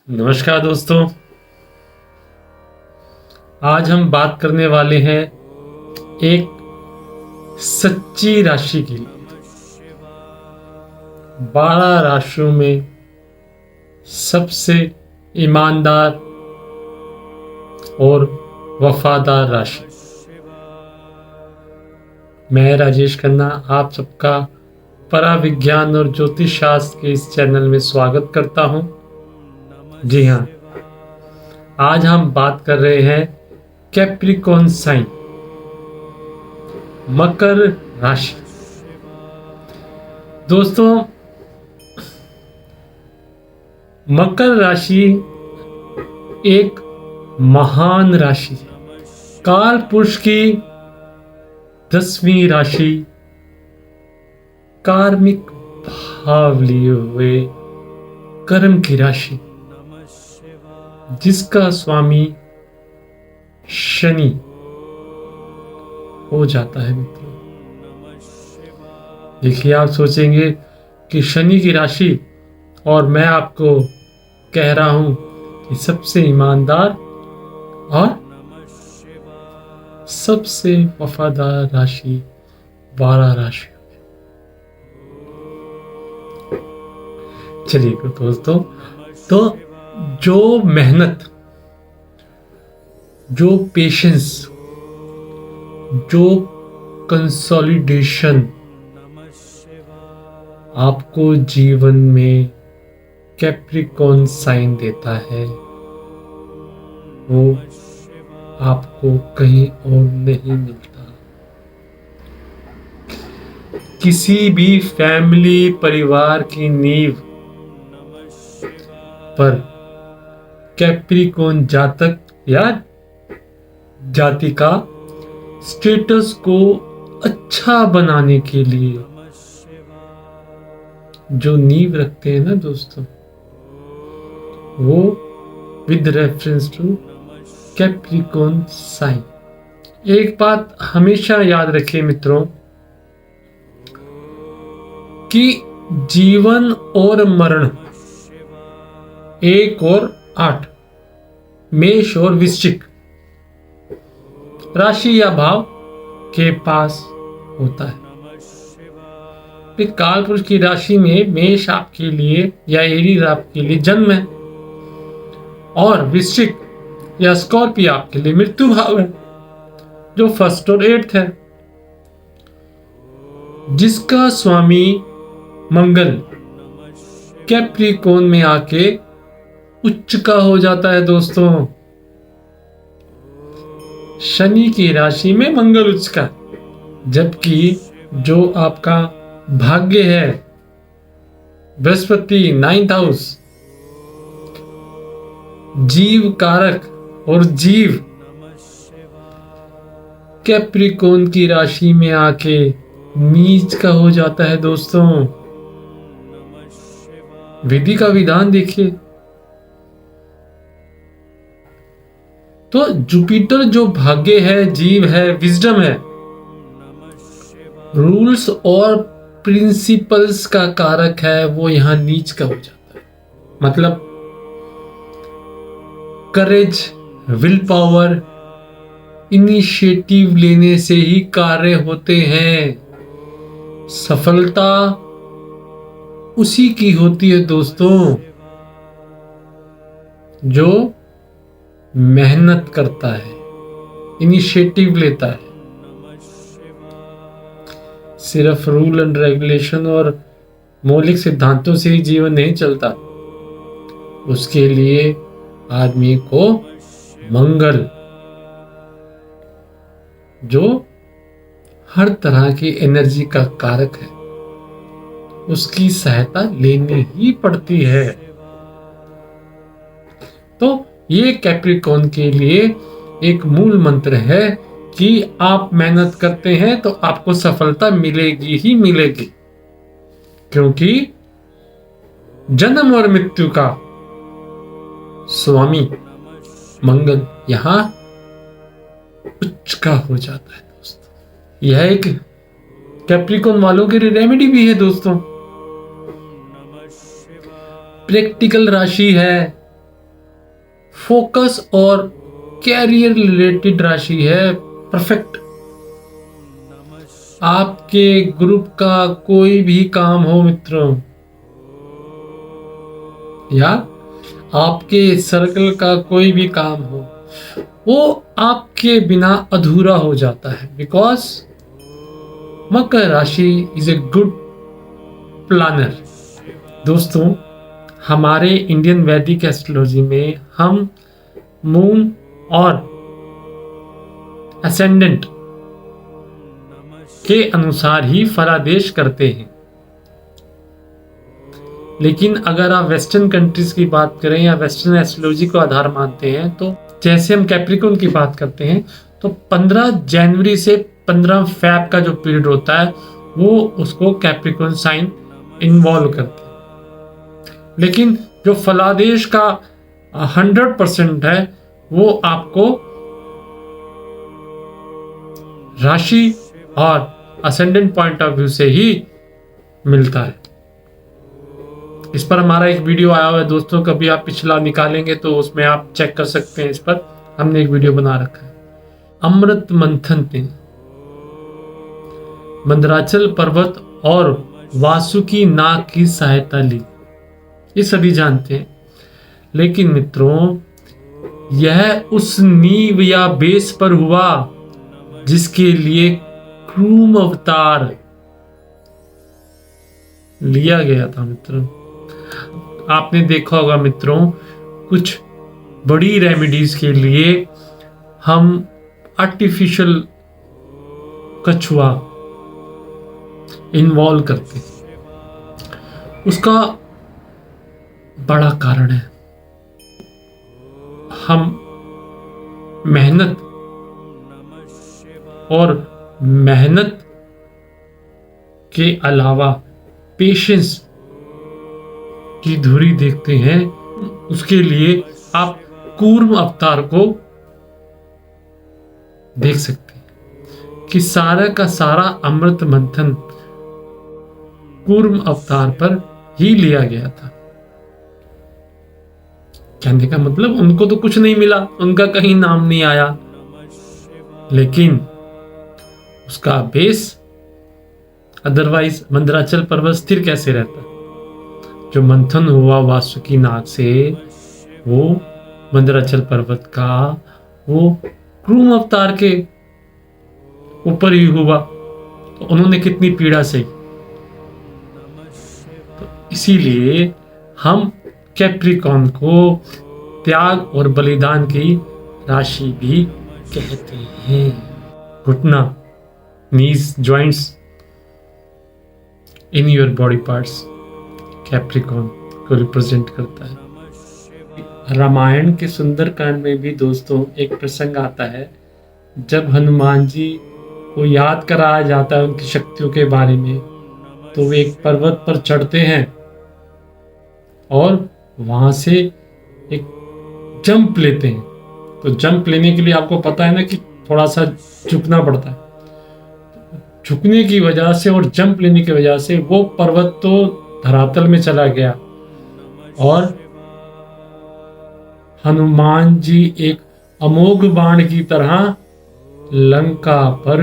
नमस्कार दोस्तों। आज हम बात करने वाले हैं एक सच्ची राशि की। 12 राशियों में सबसे ईमानदार और वफादार राशि। मैं राजेश खन्ना आप सबका पराविज्ञान और ज्योतिष शास्त्र के इस चैनल में स्वागत करता हूं। जी हाँ, आज हम बात कर रहे हैं कैप्रिकॉर्न साइन, मकर राशि। दोस्तों, मकर राशि एक महान राशि है। काल पुरुष की 10वीं राशि, कार्मिक भाव लिए हुए कर्म की राशि, जिसका स्वामी शनि हो जाता है। मित्रों, देखिए, आप सोचेंगे कि शनि की राशि और मैं आपको कह रहा हूं कि सबसे ईमानदार और सबसे वफादार राशि 12 राशि। चलिए दोस्तों, तो जो मेहनत, जो पेशेंस, जो कंसोलिडेशन आपको जीवन में कैप्रिकॉर्न साइन देता है, वो आपको कहीं और नहीं मिलता। किसी भी फैमिली, परिवार की नींव पर कैप्रिकॉर्न जातक या जातिका स्टेटस को अच्छा बनाने के लिए जो नींव रखते हैं ना दोस्तों, वो with reference to Capricorn sign. एक बात हमेशा याद रखिए मित्रों, कि जीवन और मरण 1 और 8, मेष और वृश्चिक राशि या भाव के पास होता है। फिर काल पुरुष की राशि में मेष आपके लिए या एरीज आपके लिए जन्म है, और वृश्चिक या स्कॉर्पियो आपके लिए मृत्यु भाव है, जो 1st और 8th है, जिसका स्वामी मंगल कैप्रिकॉर्न में आके उच्च का हो जाता है। दोस्तों, शनि की राशि में मंगल उच्च का, जबकि जो आपका भाग्य है बृहस्पति 9th हाउस, जीव कारक और जीव कैप्रिकॉर्न की राशि में आके नीच का हो जाता है। दोस्तों, विधि का विधान देखिए। तो जुपिटर जो भाग्य है, जीव है, विजडम है, रूल्स और प्रिंसिपल्स का कारक है, वो यहां नीच का हो जाता है। मतलब करेज, विल पावर, इनिशिएटिव लेने से ही कार्य होते हैं। सफलता उसी की होती है दोस्तों, जो मेहनत करता है, इनिशिएटिव लेता है। सिर्फ रूल एंड रेगुलेशन और मौलिक सिद्धांतों से ही जीवन नहीं चलता। उसके लिए आदमी को मंगल, जो हर तरह की एनर्जी का कारक है, उसकी सहायता लेनी ही पड़ती है। तो ये कैप्रिकॉर्न के लिए एक मूल मंत्र है कि आप मेहनत करते हैं तो आपको सफलता मिलेगी ही मिलेगी, क्योंकि जन्म और मृत्यु का स्वामी मंगल यहां उच्च का हो जाता है। दोस्तों, यह एक कैप्रिकॉर्न वालों के लिए रेमेडी भी है। दोस्तों, प्रैक्टिकल राशि है, फोकस और कैरियर रिलेटेड राशि है, परफेक्ट। आपके ग्रुप का कोई भी काम हो मित्रों, या आपके सर्कल का कोई भी काम हो, वो आपके बिना अधूरा हो जाता है, बिकॉज मकर राशि इज ए गुड प्लानर। दोस्तों, हमारे इंडियन वैदिक एस्ट्रोलॉजी में हम मून और असेंडेंट के अनुसार ही फलादेश करते हैं। लेकिन अगर आप वेस्टर्न कंट्रीज की बात करें या वेस्टर्न एस्ट्रोलॉजी को आधार मानते हैं, तो जैसे हम कैप्रिकॉर्न की बात करते हैं, तो 15 जनवरी से 15 फैब का जो पीरियड होता है वो उसको कैप्रिकॉर्न साइन इन्वॉल्व करते हैं। लेकिन जो फलादेश का 100% है वो आपको राशि और असेंडेंट पॉइंट ऑफ व्यू से ही मिलता है। इस पर हमारा एक वीडियो आया हुआ है दोस्तों, कभी आप पिछला निकालेंगे तो उसमें आप चेक कर सकते हैं। इस पर हमने एक वीडियो बना रखा है। अमृत मंथन ने मंदराचल पर्वत और वासुकी नाग की सहायता ली, ये सभी जानते हैं। लेकिन मित्रों, यह उस नींव या बेस पर हुआ जिसके लिए क्रूम अवतार लिया गया था। मित्रों, आपने देखा होगा मित्रों, कुछ बड़ी रेमेडीज के लिए हम आर्टिफिशियल कछुआ इन्वॉल्व करते हैं। उसका बड़ा कारण है, हम मेहनत और मेहनत के अलावा पेशेंस की धुरी देखते हैं। उसके लिए आप कूर्म अवतार को देख सकते हैं कि सारा का सारा अमृत मंथन कूर्म अवतार पर ही लिया गया था। कहने का मतलब उनको तो कुछ नहीं मिला, उनका कहीं नाम नहीं आया, लेकिन उसका बेस अदरवाइज मंदराचल पर्वत स्थिर कैसे रहता। जो मंथन हुआ वासुकी नाग से, वो मंदराचल पर्वत का वो क्रूम अवतार के ऊपर ही हुआ, तो उन्होंने कितनी पीड़ा सही। तो इसीलिए हम कैप्रिकॉर्न को त्याग और बलिदान की राशि भी कहते हैं। घुटना, knees, joints in your body parts Capricorn को रिप्रेजेंट करता है। रामायण के सुंदरकांड में भी दोस्तों एक प्रसंग आता है, जब हनुमान जी को याद कराया जाता है उनकी शक्तियों के बारे में, तो वे एक पर्वत पर चढ़ते हैं और वहां से एक जंप लेते हैं। तो जंप लेने के लिए आपको पता है ना कि थोड़ा सा झुकना पड़ता है। झुकने की वजह से और जंप लेने की वजह से वो पर्वत तो धरातल में चला गया और हनुमान जी एक अमोघ बाण की तरह लंका पर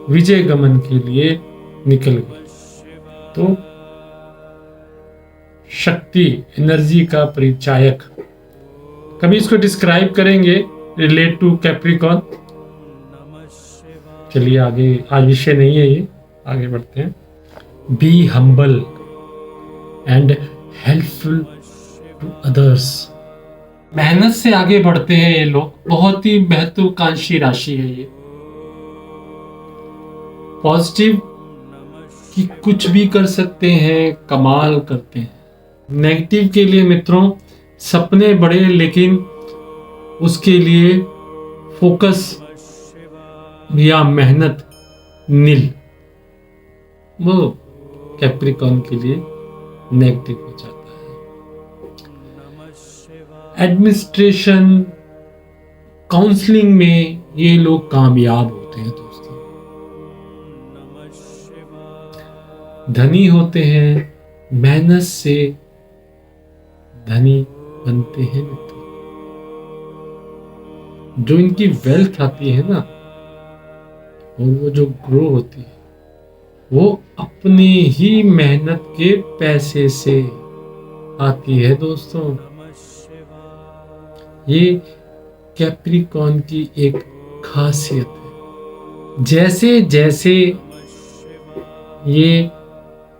विजय गमन के लिए निकल गए। तो शक्ति, एनर्जी का परिचायक, कभी इसको डिस्क्राइब करेंगे रिलेट टू कैप्रिकॉर्न। चलिए आगे, आज विषय नहीं है ये, आगे बढ़ते हैं। Be humble and helpful to others. मेहनत से आगे बढ़ते हैं ये लोग, बहुत ही महत्वाकांक्षी राशि है ये। पॉजिटिव कि कुछ भी कर सकते हैं, कमाल करते हैं। नेगेटिव के लिए मित्रों, सपने बड़े लेकिन उसके लिए फोकस या मेहनत नील, वो कैप्रिकॉर्न के लिए नेगेटिव हो जाता है। एडमिनिस्ट्रेशन, काउंसलिंग में ये लोग कामयाब होते हैं दोस्तों। धनी होते हैं, मेहनत से धनी बनते हैं मित्रों। जो इनकी वेल्थ आती है ना, और वो जो ग्रो होती है, वो अपनी ही मेहनत के पैसे से आती है दोस्तों। ये कैप्रिकॉर्न की एक खासियत है। जैसे जैसे ये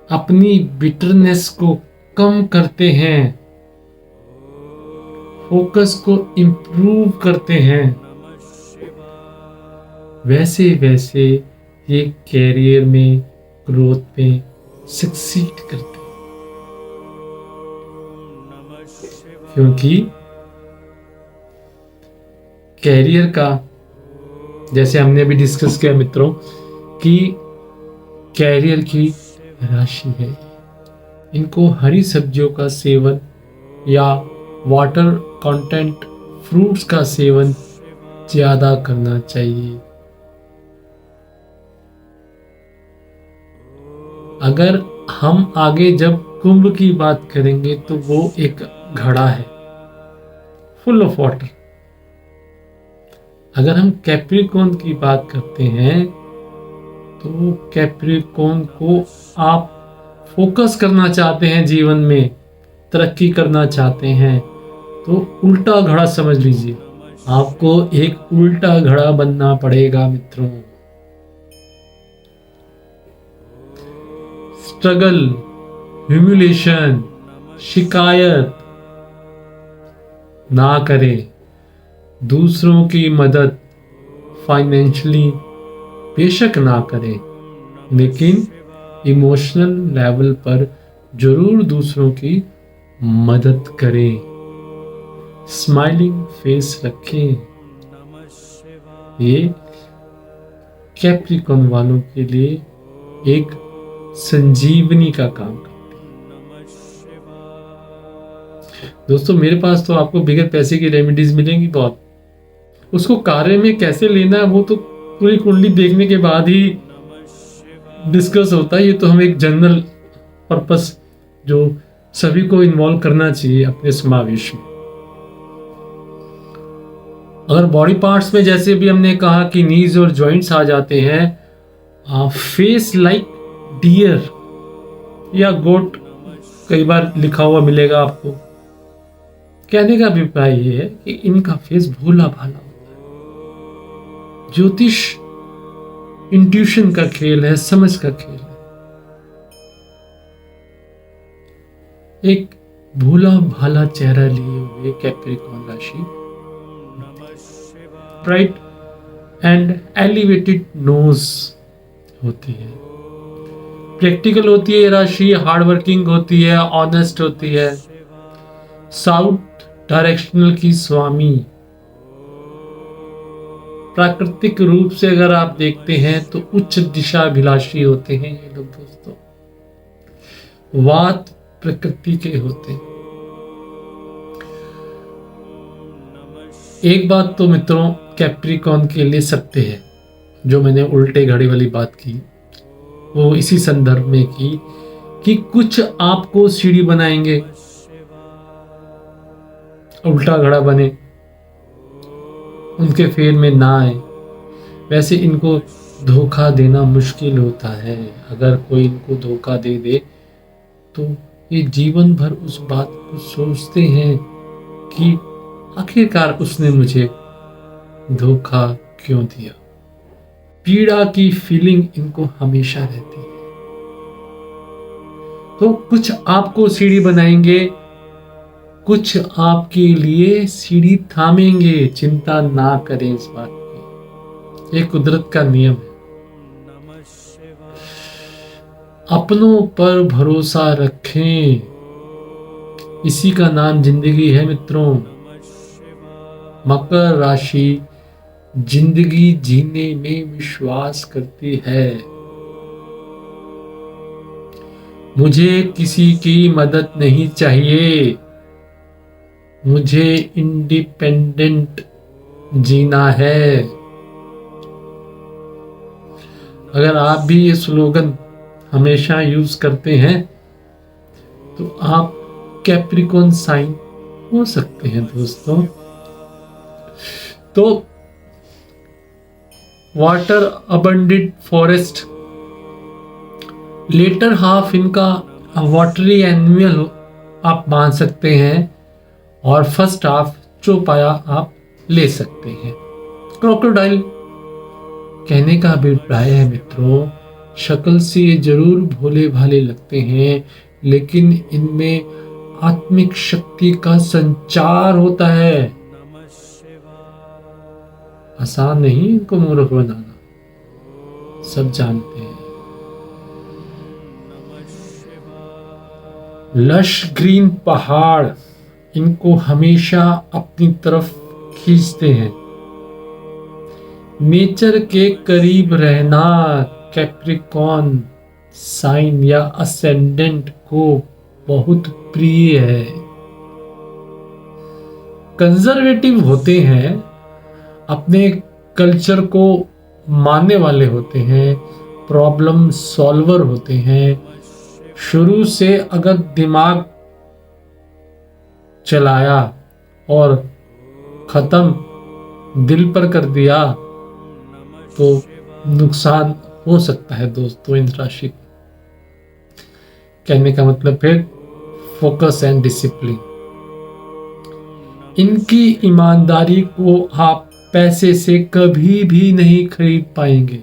अपनी बिटरनेस को कम करते हैं, फोकस को इंप्रूव करते हैं, वैसे वैसे ये कैरियर में, ग्रोथ में सक्सीड करते हैं। क्योंकि कैरियर का, जैसे हमने अभी डिस्कस किया मित्रों, कि कैरियर की राशि है। इनको हरी सब्जियों का सेवन या वाटर कंटेंट फ्रूट्स का सेवन ज्यादा करना चाहिए। अगर हम आगे जब कुंभ की बात करेंगे तो वो एक घड़ा है फुल ऑफ वाटर। अगर हम कैप्रिकॉर्न की बात करते हैं तो कैप्रिकॉर्न को आप फोकस करना चाहते हैं, जीवन में तरक्की करना चाहते हैं, तो उल्टा घड़ा समझ लीजिए। आपको एक उल्टा घड़ा बनना पड़ेगा मित्रों। स्ट्रगल, ह्यूमिलेशन, शिकायत ना करें। दूसरों की मदद फाइनेंशियली बेशक ना करें, लेकिन इमोशनल लेवल पर जरूर दूसरों की मदद करें। स्माइलिंग फेस रखें। ये कैप्रिकॉर्न वालों के लिए एक संजीवनी का काम करती है। दोस्तों मेरे पास तो आपको बिगर पैसे की रेमेडीज मिलेंगी बहुत। उसको कार्य में कैसे लेना है वो तो पूरी कुंडली देखने के बाद ही डिस्कस होता है। ये तो हम एक जनरल पर्पस जो सभी को इन्वॉल्व करना चाहिए अपने समावेश में। अगर बॉडी पार्ट्स में जैसे भी हमने कहा कि नीज और जॉइंट्स आ जाते हैं, फेस लाइक डियर या गोट कई बार लिखा हुआ मिलेगा आपको। कहने का अभिप्राय ये है कि इनका फेस भोला भाला होता है। ज्योतिष इंट्यूशन का खेल है, समझ का खेल है। एक भोला भाला चेहरा लिए हुए कैप्रिकॉर्न राशि ब्राइट एंड एलिवेटेड नोज होती है। प्रैक्टिकल होती है ये राशि, हार्ड वर्किंग होती है, ऑनेस्ट होती है। साउथ डायरेक्शनल की स्वामी। प्राकृतिक रूप से अगर आप देखते हैं तो उच्च दिशाभिलाषी होते हैं ये लोग दोस्तों। वात प्रकृति के होते हैं। एक बात तो मित्रों कैप्रिकॉर्न के लिए सत्य है, जो मैंने उल्टे घड़ी वाली बात की वो इसी संदर्भ में की कि कुछ आपको सीढ़ी बनाएंगे, उल्टा घड़ा बने, उनके फेर में ना आए। वैसे इनको धोखा देना मुश्किल होता है। अगर कोई इनको धोखा दे दे तो ये जीवन भर उस बात को सोचते हैं कि आखिरकार उसने मुझे धोखा क्यों दिया। पीड़ा की फीलिंग इनको हमेशा रहती है। तो कुछ आपको सीढ़ी बनाएंगे, कुछ आपके लिए सीढ़ी थामेंगे। चिंता ना करें इस बात की, ये कुदरत का नियम है। अपनों पर भरोसा रखें, इसी का नाम जिंदगी है मित्रों। मकर राशि जिंदगी जीने में विश्वास करती है। मुझे किसी की मदद नहीं चाहिए, मुझे इंडिपेंडेंट जीना है। अगर आप भी ये स्लोगन हमेशा यूज करते हैं तो आप कैप्रिकॉर्न साइन हो सकते हैं दोस्तों। तो water abundant forest, later half इनका वाटरी एनिमल आप मान सकते हैं, और फर्स्ट हाफ चौपाया आप ले सकते हैं। क्रोकोडाइल, कहने का अभिप्राय है मित्रों, शक्ल से ये जरूर भोले भाले लगते हैं, लेकिन इनमें आत्मिक शक्ति का संचार होता है। आसान नहीं इनको मूर्ख बनाना, सब जानते हैं। लश ग्रीन पहाड़ इनको हमेशा अपनी तरफ खींचते हैं। नेचर के करीब रहना कैप्रिकॉर्न साइन या असेंडेंट को बहुत प्रिय है। कंजर्वेटिव होते हैं, अपने कल्चर को मानने वाले होते हैं, प्रॉब्लम सॉल्वर होते हैं। शुरू से अगर दिमाग चलाया और खत्म दिल पर कर दिया तो नुकसान हो सकता है दोस्तों इन राशि। कहने का मतलब फिर फोकस एंड डिसिप्लिन। इनकी ईमानदारी को आप पैसे से कभी भी नहीं खरीद पाएंगे।